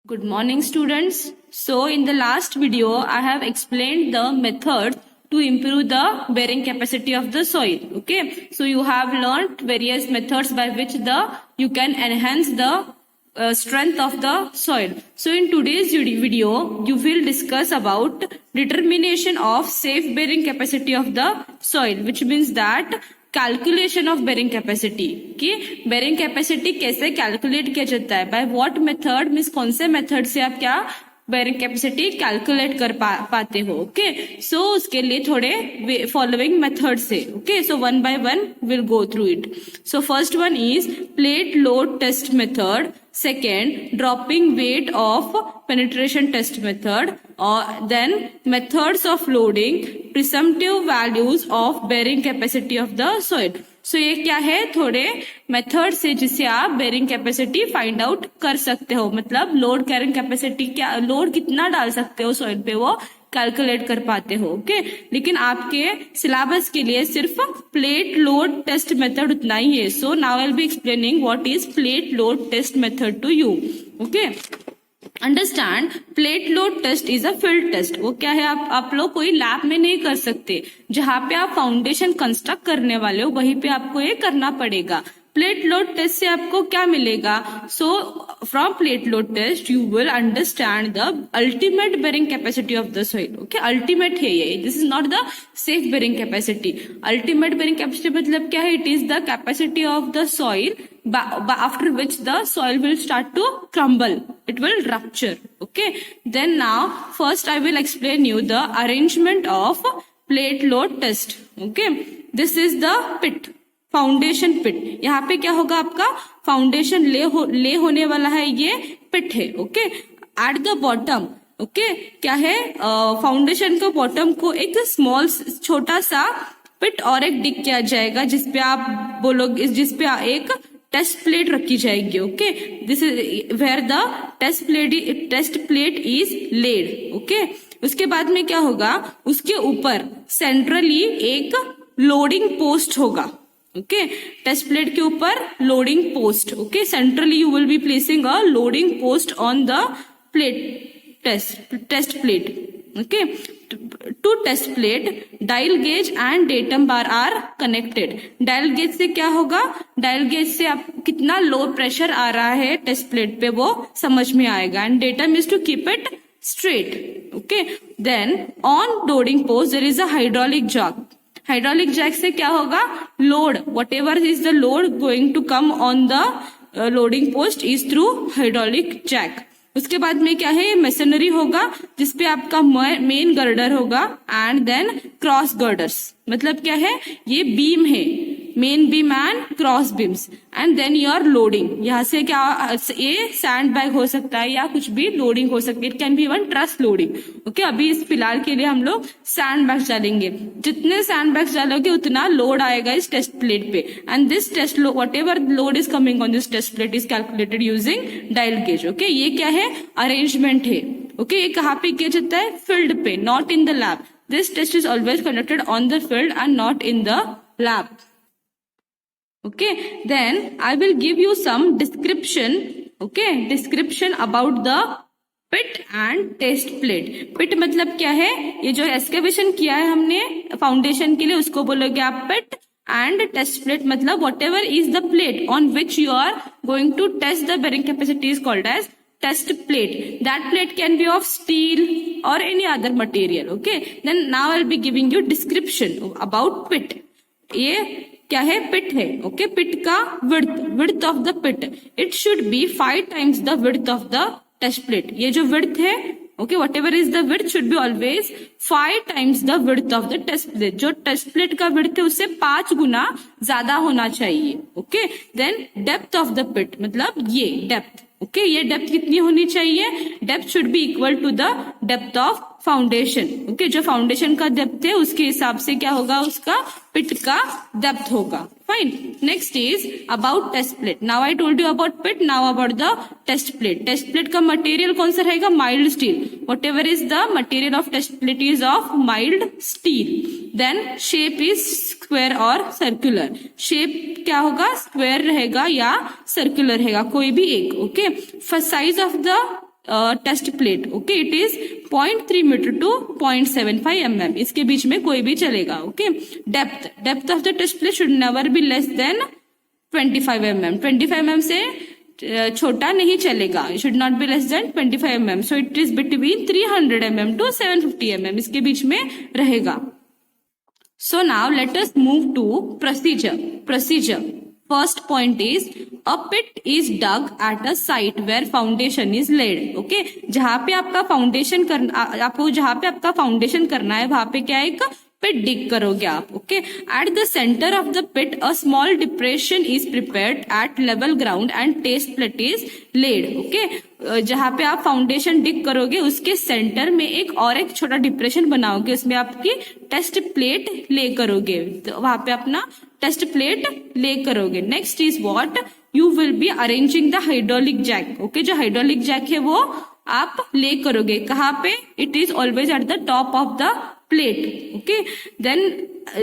Good morning, students. So, in the last video, I have explained the method to improve the bearing capacity of the soil. Okay. So, you have learned various methods by which you can enhance the strength of the soil. So, in today's video, you will discuss about determination of safe bearing capacity of the soil, which means that calculation of bearing capacity की bearing capacity कैसे calculate किया जाता है, by what method, means कौन से method से आप क्या बेरिंग कैपेसिटी कैलकुलेट कर पाते हो. ओके, सो उसके लिए थोड़े फॉलोइंग मेथड से. Okay, so one by one will go through it. So first one is plate load test method. Second, dropping weight of penetration test method, or then methods of loading, presumptive values of bearing capacity of the soil. So ये क्या है, थोड़े method से जिससे आप bearing capacity find out कर सकते हो. मतलब लोड कैरिंग कैपेसिटी, क्या लोड कितना डाल सकते हो सॉइल पे, वो कैलकुलेट कर पाते हो. ओके, लेकिन आपके सिलेबस के लिए सिर्फ प्लेट लोड टेस्ट मेथड उतना ही है. So now I will be explaining what is plate load test method to you. Okay, understand, plate load test is a field test. वो क्या है, आप लोग कोई लैब में नहीं कर सकते. जहां पे आप फाउंडेशन कंस्ट्रक्ट करने वाले हो वहीं पे आपको ये करना पड़ेगा. प्लेट लोड टेस्ट से आपको क्या मिलेगा? So from plate load test you will understand the ultimate bearing capacity of the soil. Okay, ultimate है ये, this is not the safe bearing capacity. Ultimate bearing capacity मतलब क्या है? It is the capacity of the soil after which the soil will start to crumble, it will rupture. Okay, then now first I will explain you the arrangement of plate load test. Okay, this is the pit, foundation pit. यहाँ पे क्या होगा, आपका foundation ले होने वाला है, ये पिट है. Okay, at the bottom. Okay, क्या है, फाउंडेशन के बॉटम को एक स्मॉल छोटा सा पिट और एक डिग किया जाएगा, जिसपे आप बोलोगे, जिसपे एक टेस्ट प्लेट रखी जाएगी. Okay, this is where the test plate is laid. Okay, उसके बाद में क्या होगा, उसके ऊपर सेंट्रली एक लोडिंग पोस्ट होगा. ओके, टेस्ट प्लेट के ऊपर loading post. Okay, centrally you will be placing a loading post on the plate test plate. Okay, to test plate dial gauge and datum bar are connected. Dial gauge से क्या होगा, dial gauge से आप कितना low pressure आ रहा है test plate पे वो समझ में आएगा. And datum is to keep it straight. Okay, then on loading post there is a hydraulic jack. Hydraulic jack से क्या होगा, load, whatever is the load going to come on the loading post is through hydraulic jack. उसके बाद में क्या है, machinery होगा जिसपे आपका मेन गर्डर होगा एंड देन क्रॉस गर्डर्स. मतलब क्या है, ये बीम है, main beam and cross beams. And then your loading, यहाँ से क्या, ये सैंड बैग हो सकता है या कुछ भी लोडिंग हो सकती है. It can be even truss loading. Okay, अभी इस फिलहाल के लिए हम लोग सैंड बैग डालेंगे. जितने सैंड बैग डालोगे उतना लोड आएगा इस टेस्ट प्लेट पे. And this test whatever load is coming on this test plate is calculated using dial gauge. Okay, ये क्या है, अरेंजमेंट है. ओके, ये कहाँ पे किया जाता है, फील्ड पे, not in the lab. This test is always conducted on the field and not in the lab. Okay, then I will give you some description. Okay, description about the pit and test plate. Pit मतलब क्या है, ये जो excavation किया है हमने foundation के लिए उसको बोलोगे आप पिट. एंड टेस्ट प्लेट मतलब whatever is the plate on which you are going to test the bearing capacity is called as test plate. That plate can be of steel or any other material. Okay, then now I'll be giving you description about pit. ये क्या है, पिट है. Okay, pit का width of the pit, it should be 5 times the width of the test plate. ये जो width है, okay, whatever is the width should be always 5 times the width of the test plate. जो test plate का width है उससे 5 गुना ज्यादा होना चाहिए. Okay, then depth of the pit मतलब ये डेप्थ. ओके, ये डेप्थ कितनी होनी चाहिए, depth should B equal to the depth of foundation. Okay, जो फाउंडेशन का डेप्थ है उसके हिसाब से क्या होगा, उसका पिट का डेप्थ होगा. Fine, next is about test plate. Now I told you about pit, now about the test plate. Test plate का मटेरियल कौन सा रहेगा, mild steel. Whatever is the material of test plate is of mild steel. Then shape is square और circular. Shape क्या होगा, square रहेगा या circular रहेगा, कोई भी एक. Okay, size of the test plate. Okay, it is 0.3 metre to 0.75 mm. इसके बीच में कोई भी चलेगा. Okay, depth of the test plate should never be less than 25 mm. 25 mm से छोटा नहीं चलेगा. It should not be less than 25 mm. So it is between 300 mm to 750 mm. इसके बीच में रहेगा. So now let us move to procedure. First point is a pit is dug at a site where foundation is laid. Okay, जहाँ पे आपका foundation करना है वहां पे क्या एक पिट डिग करोगे आप. Okay, at the centre of the pit a small depression is prepared at level ground and test plate is laid. Okay, जहाँ पे आप फाउंडेशन डिग करोगे उसके सेंटर में एक छोटा डिप्रेशन बनाओगे, उसमें आपकी टेस्ट प्लेट ले करोगे. तो वहां पे अपना टेस्ट प्लेट ले करोगे. Next is what you will be arranging the hydraulic jack. Okay, जो हाइड्रोलिक जैक है वो आप ले करोगे. कहाँ पे? It is always at the top of the plate. Okay,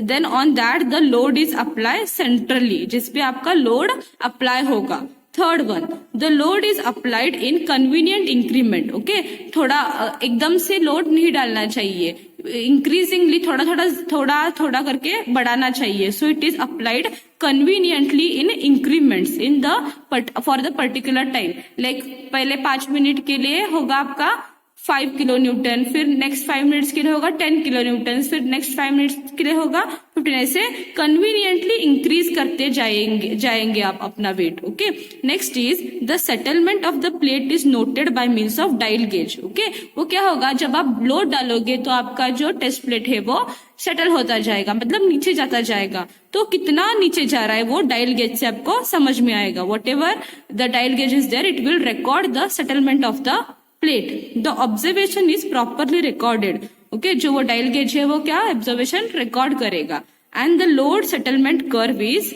then on that the load is applied centrally, जिसपे आपका load apply होगा. Third one, the load is applied in convenient increment. Okay, थोड़ा एकदम से load नहीं डालना चाहिए, increasingly थोड़ा करके बढ़ाना चाहिए. सो it is applied conveniently in increments in the for the particular time. Like पहले 5 मिनट के लिए होगा आपका 5 किलो न्यूटन, फिर नेक्स्ट 5 मिनट्स के लिए होगा 10 किलो न्यूटन, फिर नेक्स्ट 5 मिनट्स के लिए होगा 15. ऐसे कन्वीनियंटली इंक्रीज करते जाएंगे आप अपना weight. Okay, next is the settlement of the plate is noted by means of dial gauge. Okay, वो क्या होगा, जब आप लोड डालोगे तो आपका जो टेस्ट प्लेट है वो सेटल होता जाएगा, मतलब नीचे जाता जाएगा. तो कितना नीचे जा रहा है वो डायल गेज से आपको समझ में आएगा. Whatever the dial gauge is there, it will record the settlement of the plate. The observation is properly recorded. Okay, जो वो डायल गेज है वो क्या ऑब्जर्वेशन रिकॉर्ड करेगा. And the load settlement curve is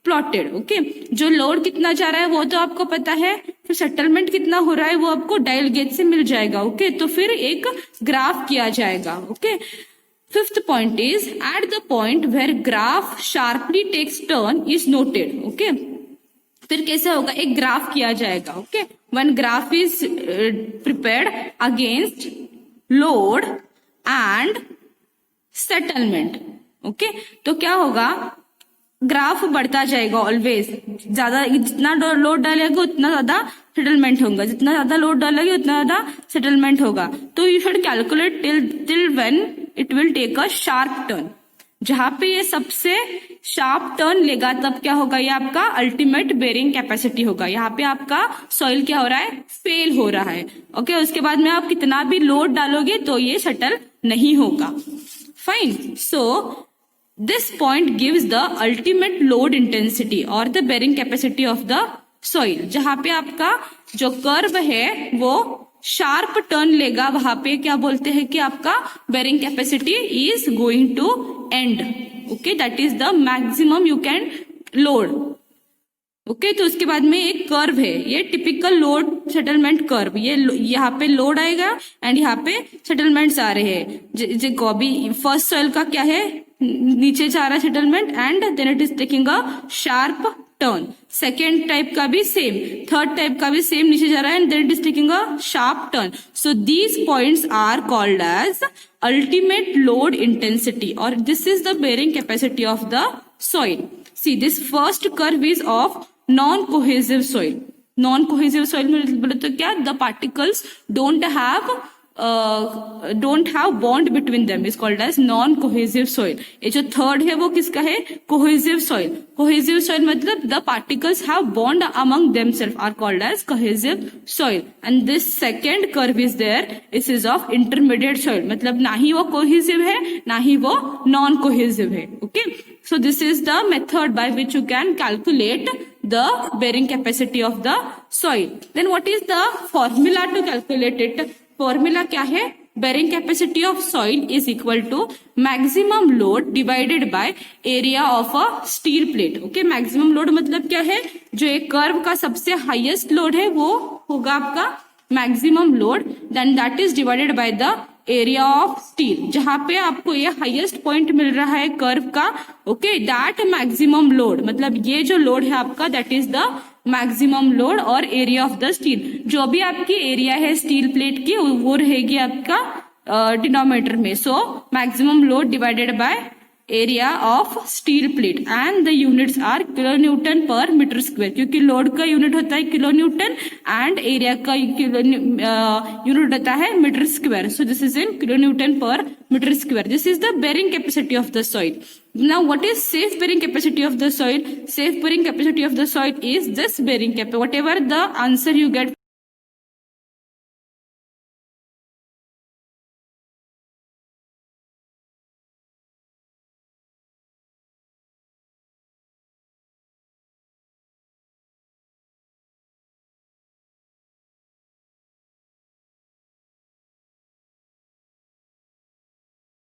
plotted. Okay, जो load कितना जा रहा है वो तो आपको पता है, फिर सेटलमेंट कितना हो रहा है वो आपको डायल गेज से मिल जाएगा. ओके, तो फिर एक ग्राफ किया जाएगा. Okay, fifth point is at the point where graph sharply takes turn is noted. Okay, फिर कैसे होगा, एक ग्राफ किया जाएगा. Okay, one graph is prepared against load and settlement. Okay, तो क्या होगा, ग्राफ बढ़ता जाएगा ऑलवेज. जितना लोड डालेगा उतना ज्यादा सेटलमेंट होगा, जितना ज्यादा लोड डालेगी उतना ज्यादा सेटलमेंट होगा. तो you should calculate till when it will take a sharp turn. जहां पे ये सबसे शार्प टर्न लेगा तब क्या होगा, ये आपका अल्टीमेट बेरिंग कैपेसिटी होगा. यहाँ पे आपका सॉइल क्या हो रहा है, फेल हो रहा है. ओके, उसके बाद में आप कितना भी लोड डालोगे तो ये सेटल नहीं होगा. Fine. So this point gives the ultimate load intensity और the bearing capacity of the soil. जहां पे आपका जो कर्व है वो शार्प टर्न लेगा, वहां पे क्या बोलते हैं कि आपका bearing capacity is going to end. Okay, that is the maximum you can load. Okay, तो उसके बाद में एक कर्व है, ये टिपिकल लोड सेटलमेंट कर्व. ये यहाँ पे लोड आएगा एंड यहाँ पे सेटलमेंट्स आ रहे हैं. अभी फर्स्ट सॉइल का क्या है, नीचे जा रहा है settlement and then it is taking a sharp turn. Second type का भी सेम, थर्ड टाइप का भी सेम, नीचे जा रहा है and then it is taking a sharp turn. So these points are called as ultimate load intensity और this is the bearing capacity of the soil. See this first curve is of non cohesive soil. Non cohesive soil में बोले तो क्या, the particles don't have bond between them, is called as non cohesive soil. ये जो third है वो किसका है, कोहेसिव सॉइल. कोहेसिव सॉइल मतलब the particles have bond among themselves are called as cohesive soil. And this second curve is there, this is of intermediate soil, मतलब ना ही वो कोहेसिव है ना ही वो नॉन कोहेसिव है. Okay, so this is the method by which you can calculate the bearing capacity of the soil. Then what is the formula to calculate it? Formula क्या है, bearing capacity of soil is equal to maximum load divided by area of a steel plate. Okay, maximum load मतलब क्या है, जो एक curve का सबसे highest load है वो होगा आपका maximum load, then that is divided by the area of steel. जहां पे आपको ये हाईएस्ट पॉइंट मिल रहा है कर्व का. ओके, दैट मैक्सिमम लोड मतलब ये जो लोड है आपका that is the maximum load और एरिया ऑफ द स्टील। जो भी आपकी एरिया है स्टील प्लेट की वो रहेगी आपका डिनोमिनेटर में। So maximum load divided by area of steel plate and the units are kilo newton per metre square, क्योंकि लोड का यूनिट होता है किलो न्यूटन एंड एरिया का यूनिट होता है metre square. So this is in kilo newton per metre square. This is the bearing capacity of the soil. Now what is safe bearing capacity of the soil? Safe bearing capacity of the soil is this bearing capacity. Whatever the answer you get